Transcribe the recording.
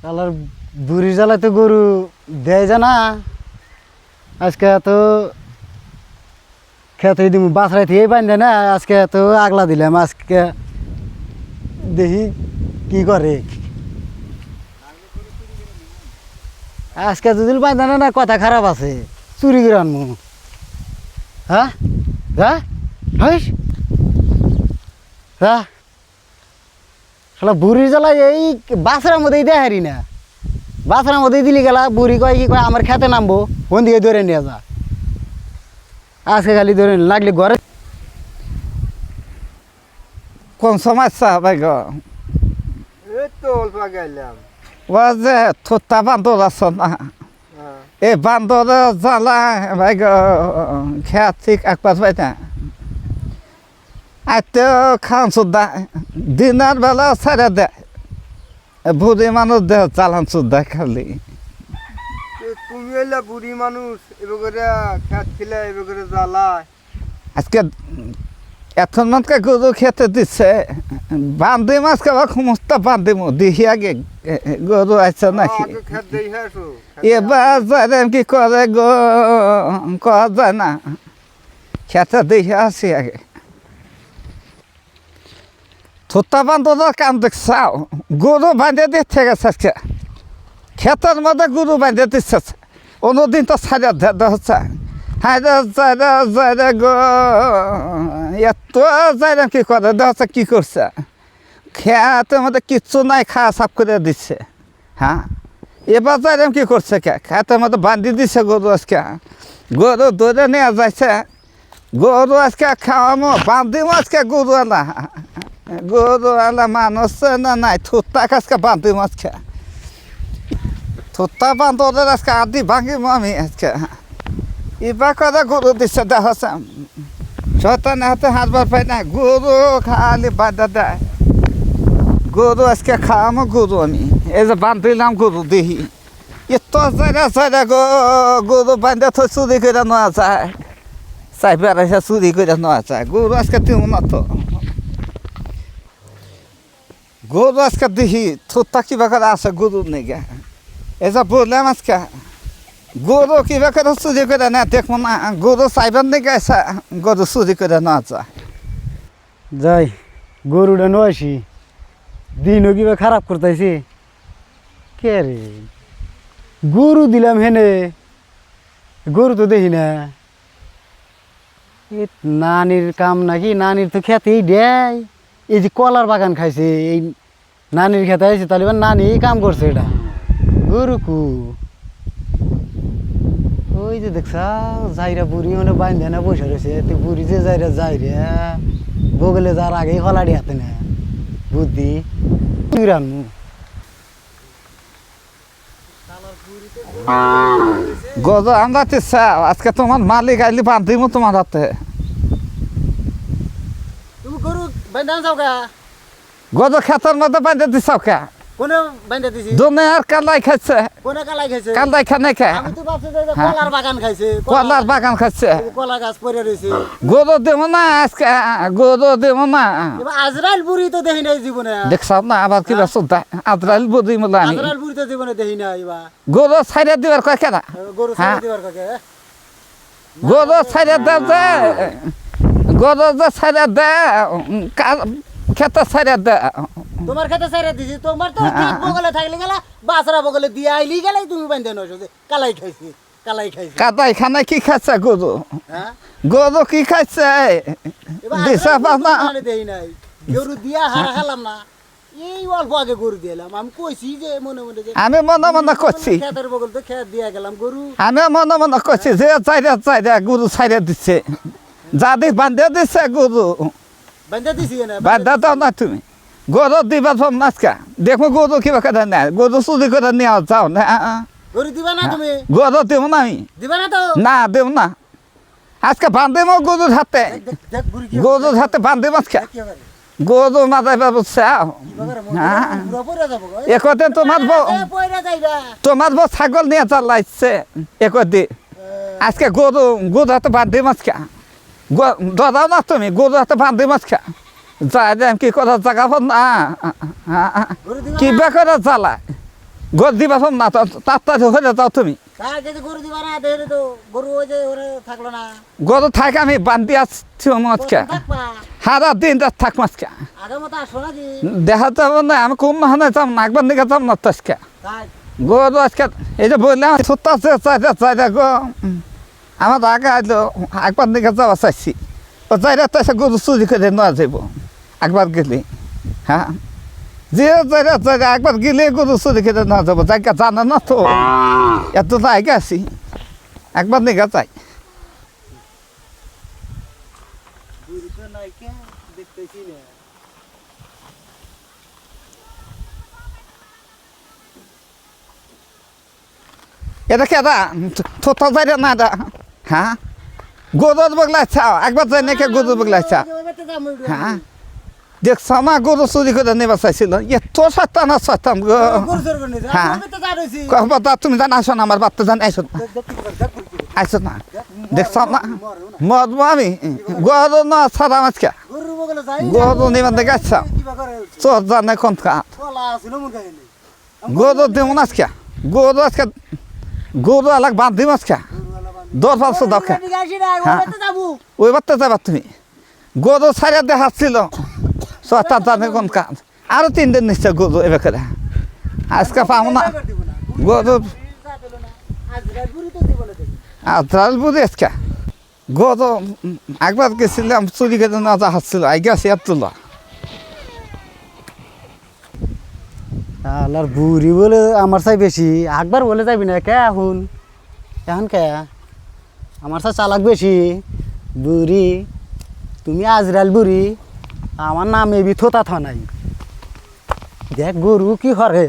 colour বুড়ি জ্বালায় তো গরু দেয় জানা আজকে তো খেতে দিম বাছরাই থেকে বান্ধে না আজকে তো আগলা দিলাম আজকে দেখি কি করে আজকে যদি বান্ধে না কথা খারাপ আছে চুরি করে আনবো হ্যাঁ যা হইস হ্যাঁ বুড়ির জ্বালায় এই বাছরার মধ্যেই দেয় হারি না বাছরার মধ্যেই দিলি গেলা বুড়ি কয় কি কয় আমার খেতে নামবো কোন দিকে ধরে নিয়ে যা আজকে খালি ধরে লাগলে ঘরে কোন সমস্যা ভাই গো এই তো অল্প আগে এলাম ও যে থোত্তা বান্দর আছো না এই বান্দর জ্বালা ভাই গো খেয়াল ঠিক একবার পাই না আইতে খান সুদ্ধা দিনের বেলা ছেড়ে দেয় বুড়ি মানুষ দেহ চালান সুদ্ধা খালি তুমি এলা বুড়ি মানুষ এবার করে খেত ছিলে এবার করে জ্বালায় আজকে এখন মানকে গরু খেতে দিচ্ছে বান্ধি মাছ খাবার সমস্ত বান্ধিম দিহি আগে গরু আছে নাকি খেত দেই হাসো এবার যাই কি করে গো করা যায় না খেতে দিহি আসি আগে থোত্তা বান্ধব কাম দেখছাও গরু বাঁধে দিয়ে থেকে আজকে খেতের মধ্যে গরু বাঁধে দিচ্ছে অন্যদিন তো সাজা হচ্ছে হায়রা গো এত যাইরাম কি করে দেখছে কি করছে খেয়াতের মধ্যে কিচ্ছু নাই খাওয়া সাফ করে দিচ্ছে হ্যাঁ এবার যাইরাম কি করছে খেতের মধ্যে বান্ধি দিচ্ছে গরু আজকে গরু ধরে নিয়ে যাইছে গরু আজকে খাওয়ামো বান্ধিমো আজকে গরু আলা গরু আলা মানুষ না নাই থুত্তা আজকে বান্ধিমো আজকে থুত্তা বান্ধবের আজকে আদি ভাঙিমো আমি আজকে এবার কথা গরু দিচ্ছে দেখাচ্ছে শয়তান হাতে হাতবার পাই না গরু খালি বাঁধা দেয় গরু আজকে খাওয়ামো গরু আমি এই যে বান্ধিলাম গরু দেখি এত জায়গা গরু বাঁধে তো চুরি করে নেওয়া যায় চাই বেড়াইছে চুরি করে নেওয়া যায় গরু আজকে দিও না তো গরু আজকে দেখি থোত্তা কিবা করে আছে গরু নেই এই যে বললাম আজকে গরু কিবা করে চুরি করে না দেখবো না গরু চাইবার নাকি আছে গরু চুরি করে নেওয়া যায় যাই গরুটা নয়সি দিনও কিবা খারাপ করতেছি কে রে গরু দিলাম হেনে গরু তো দেখি না নানির কাম নাকি নানির তো খেতেই দেয় এই যে কলার বাগান খাইছে এই নানির খেতে আছে তাহলে এবার নানি কাম করছে এটা গরু কু ওই যে দেখছা যাইরা বুড়ি মানে বান্ধে না বসে রয়েছে তুই বুড়ি যে যাইরা যাই রে বগলে যার আগেই হলাড়ি হাতে না বুদ্ধি তুই রানু গজ আমরা আজকে তোমার মালিক আইলি বান্ধিমো তোমার হাতে তুমি গরু বান্ধা যাও কা গজ খেতের মধ্যে বাঁধে দিছাও কে কোনে বান্ধা দিছি দুনিয়ার কালাই খাইছে কোনে কালাই খাইছে কালাই খানে খে আমি তো ভাবছি যে কলার বাগান খাইছে কলার বাগান খাইছে কলা গাছ পড়ে রয়েছে গরু দেব না আজকে গরু দেব না এবার আজরাইল বুড়ি তো দেখি নাই জীবনে দেখছাও না আবার কিবা শুদ্ধা আদ্রাইল বুঝি মতো আমি আজরাইল বুড়ি তো জীবনে দেখি নাই এবার গরু ছাইড়ে দিবার কয় কেনা গরু ছেড়ে দিবার কাকে গরু ছাইড়ে দেব যে গরু যে ছাইড়ে দে খেতে ছাইড়ে দে তোমার খেতে ছেড়ে দিছি তোমার তো ঠিক বগলে থাকলে গেলা বাছরা বগলে দিয়ে আইলি গেলাই তুমি বান্ধে নয়ছো যে কালাই খাইছি কালাই খাইছি কাদাই খানে কি খাইছে গরু হ্যাঁ গরু কি খাইছে দিছে না দেই নাই গরু দিয়া হারা খেলাম না এই অল্প আগে গরু দিলাম আমি কইছি যে মনে মনে যে আমি মনে মনে করছি খেতের বগল তো খেত দিয়া গেলাম গরু আমি মনে মনে করছি যে চাইরা গরু ছাইড়ে দিচ্ছে যাদি বান্ধে দিচ্ছে গরু বান্ধে দিছি না বান্ধা দাও না তুমি গরু দিবার ফম নাচকা দেখো গরু কিবা করে না গরু চুরি করে নেওয়া যাও না গরু দিবা না তুমি গরু দেব না আমি দিবা না তো না দেব না আজকে বান্ধিম গরুর হাতে দেখ বুড়ি কি গরুর হাতে বান্ধিম আজকে কি হবে গরু মাথায় ব্যবস্থা পুরো পড়ে যাব গো একদিন তোমার পয়রা যাইবা তোমার বউ ছাগল নিয়ে চালাইছে একদিন আজকে গরু হাতে বান্ধিম আজকে ধরাও না তুমি গরু হাতে বান্ধিম আজকে যাই কি করার জায়গা না গরু দিবা কিবা করে জ্বালা গরু দিবা সব না তাড়াতাড়ি হয়ে যাও তুমি কার যদি গরু দিবা না দেখে তো গরু ওই যে ওরে থাকলো না গরু থাকে আমি বান্ধি আসছি আজকে থাকবা সারা দিন রাত থাকবো আজকে আগের মতো আসো নাকি দেখা যাবো না আমি কোন মাহানে যাম না একবার দিকে যাম না তো আজকে তাই গরু আজকে এই যে বললাম সত্য আছে চাইরা গো আমার আগে আসলো একবার দিকে যাওয়া চাইছি ও চাইরা তো গরু চুরি করে নেওয়া যাবো একবার গেলে হ্যাঁ যে চাইরা একবার গেলে গরু চুরি করে নেওয়া যাবো জায়গা জানা না তো এত জায়গা আছি একবার দিকে চাই বুড়ি তো নাই কে দেখতেছি না এটা কেদা থোতা যাইরা না দা হ্যাঁ গরুর বগলাইছা একবার যাই নাকি গরুর বগলাইছা হ্যাঁ দেখছ না গরু চুরি করে নেবা চাইছিল এত সাতাম না সাতাম গো হ্যাঁ কথা তুমি জান আসো না আমার বাচ্চা জান আইসো না আইসো না দেখছ না মরবো আমি গরু না ছাড়া আজকে গরু নেবার দেখে আসছা চোর জানে কোন গরু দেব না আজকে গরু আজকে গরু আলাক বাঁধ দিম আজকে দশ পাঁচশো দরকার ওই বার্তা যাবার তুমি গরু ছাড়িয়া দেখাচ্ছিল সস্তা জানে কোন কাজ আরো 3 দিন নিশ্চয় গরু এবার করে আজকে পাবো না গরু আজরাল বুঝি আজকে গরু একবার গেছিলাম চুরি করে না যাচ্ছিল আগে আসি আর তুলো আর বুড়ি বলে আমার চাই বেশি একবার বলে যাবি না কে এখন কে আমার চাই চালাক বেশি বুড়ি তুমি আজরাল বুড়ি আমার নাম এবি থোতা থা নাই দেখ গরু কি হরে